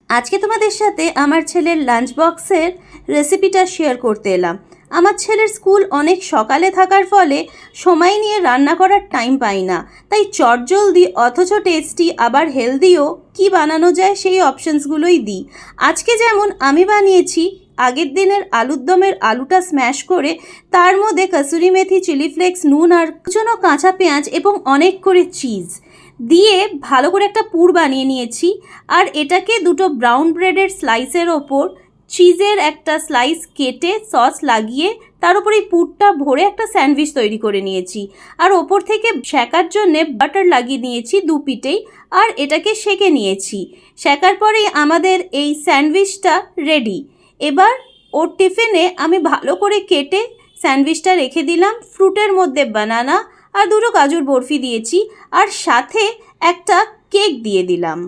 আজকে তোমাদের সাথে আমার ছেলের লাঞ্চ বক্সের রেসিপিটা শেয়ার করতে এলাম। আমার ছেলের স্কুল অনেক সকালে থাকার ফলে সময় নিয়ে রান্না করার টাইম পাই না, তাই চটজলদি অথচ টেস্টি আবার হেলদিও কি বানানো যায় সেই অপশানসগুলোই দিই। আজকে যেমন আমি বানিয়েছি আগের দিনের আলুর দমের আলুটা স্ম্যাশ করে তার মধ্যে কসুরি মেথি, চিলি ফ্লেক্স, নুন আর কুচনো কাঁচা পেঁয়াজ এবং অনেক করে চিজ দিয়ে ভালো করে একটা পুর বানিয়ে নিয়েছি। আর এটাকে দুটো ব্রাউন ব্রেডের স্লাইসের ওপর চিজের একটা স্লাইস কেটে সস লাগিয়ে তার উপর এই পুরটা ভরে একটা স্যান্ডউইচ তৈরি করে নিয়েছি। আর ওপর থেকে সেকার জন্যে বাটার লাগিয়ে নিয়েছি দু পিঠেই, আর এটাকে সেকে নিয়েছি। সেকার পরেই আমাদের এই স্যান্ডউইচটা রেডি। এবার ওর টিফিনে আমি ভালো করে কেটে স্যান্ডউইচটা রেখে দিলাম। ফ্রুটের মধ্যে বানানা আর দুটো কাজুর বরফি দিয়েছি, আর সাথে একটা কেক দিয়ে দিলাম।